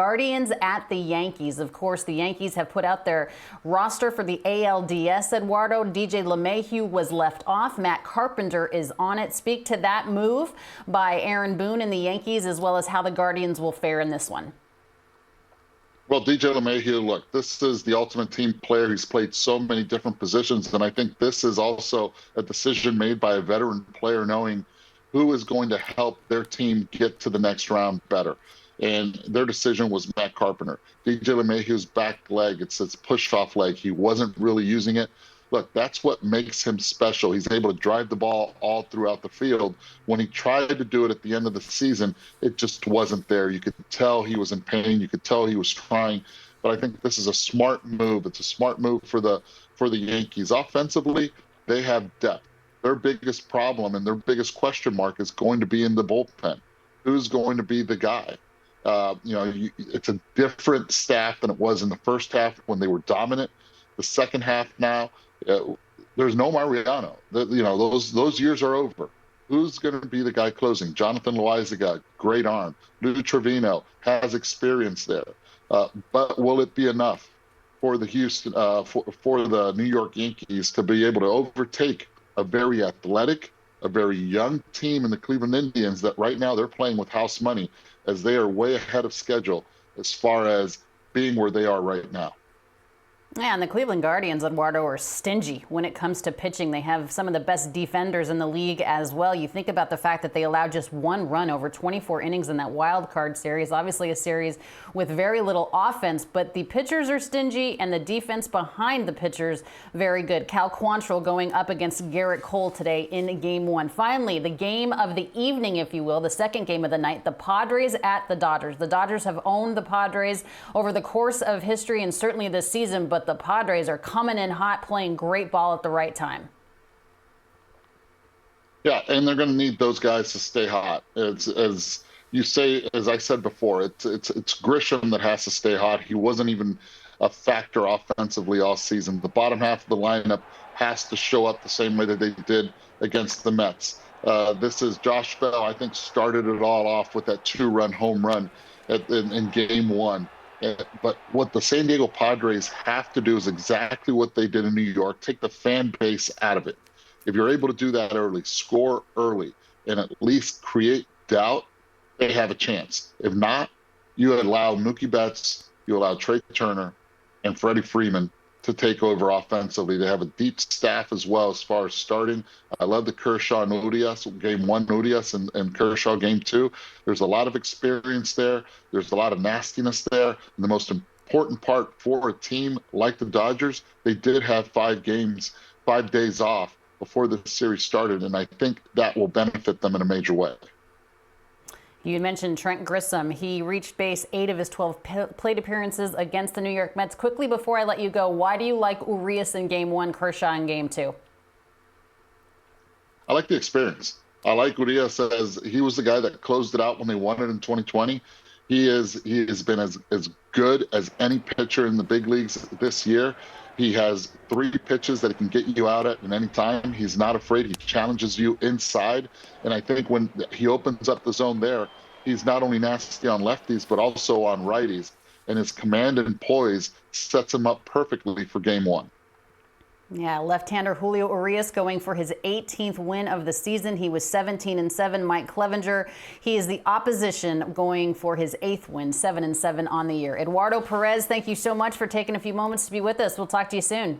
Guardians at the Yankees. Of course, the Yankees have put out their roster for the ALDS. Eduardo, DJ LeMahieu was left off. Matt Carpenter is on it. Speak to that move by Aaron Boone and the Yankees, as well as how the Guardians will fare in this one. Well, DJ LeMahieu, look, this is the ultimate team player. He's played so many different positions, and I think this is also a decision made by a veteran player knowing who is going to help their team get to the next round better. And their decision was Matt Carpenter. DJ LeMahieu's back leg, it's push-off leg. He wasn't really using it. Look, that's what makes him special. He's able to drive the ball all throughout the field. When he tried to do it at the end of the season, it just wasn't there. You could tell he was in pain. You could tell he was trying. But I think this is a smart move. It's a smart move for the Yankees. Offensively, they have depth. Their biggest problem and their biggest question mark is going to be in the bullpen. Who's going to be the guy? It's a different staff than it was in the first half when they were dominant. The second half now, there's no Mariano. Those years are over. Who's going to be the guy closing? Jonathan Loaizaga, great arm. Lou Trevino has experience there. But will it be enough for the for the New York Yankees to be able to overtake a very athletic, a very young team in the Cleveland Indians that right now they're playing with house money, as they are way ahead of schedule as far as being where they are right now? Yeah, and the Cleveland Guardians, Eduardo, are stingy when it comes to pitching. They have some of the best defenders in the league as well. You think about the fact that they allowed just one run over 24 innings in that wild card series. Obviously a series with very little offense, but the pitchers are stingy and the defense behind the pitchers very good. Cal Quantrill going up against Garrett Cole today in Game 1. Finally, the game of the evening, if you will, the second game of the night, the Padres at the Dodgers. The Dodgers have owned the Padres over the course of history and certainly this season, but the Padres are coming in hot, playing great ball at the right time. Yeah, and they're going to need those guys to stay hot. It's, as you say, as I said before, it's Grisham that has to stay hot. He wasn't even a factor offensively all season. The bottom half of the lineup has to show up the same way that they did against the Mets. This is Josh Bell, I think, started it all off with that 2-run home run in Game 1. But what the San Diego Padres have to do is exactly what they did in New York, take the fan base out of it. If you're able to do that early, score early, and at least create doubt, they have a chance. If not, you allow Mookie Betts, you allow Trey Turner, and Freddie Freeman to take over offensively. They have a deep staff as well as far as starting. I love the Kershaw and Urias, Game 1 Urias and Kershaw Game 2. There's a lot of experience there. There's a lot of nastiness there. And the most important part for a team like the Dodgers, they did have 5 days off before the series started, and I think that will benefit them in a major way. You mentioned Trent Grisham. He reached base 8 of his 12 plate appearances against the New York Mets. Quickly before I let you go, why do you like Urias in Game 1, Kershaw in Game 2? I like the experience. I like Urias as he was the guy that closed it out when they won it in 2020. He has been as good as any pitcher in the big leagues this year. He has 3 pitches that he can get you out at any time. He's not afraid. He challenges you inside. And I think when he opens up the zone there, he's not only nasty on lefties, but also on righties. And his command and poise sets him up perfectly for Game 1. Yeah, left-hander Julio Urias going for his 18th win of the season. He was 17-7. Mike Clevenger, he is the opposition, going for his 8th win, 7-7 on the year. Eduardo Pérez, thank you so much for taking a few moments to be with us. We'll talk to you soon.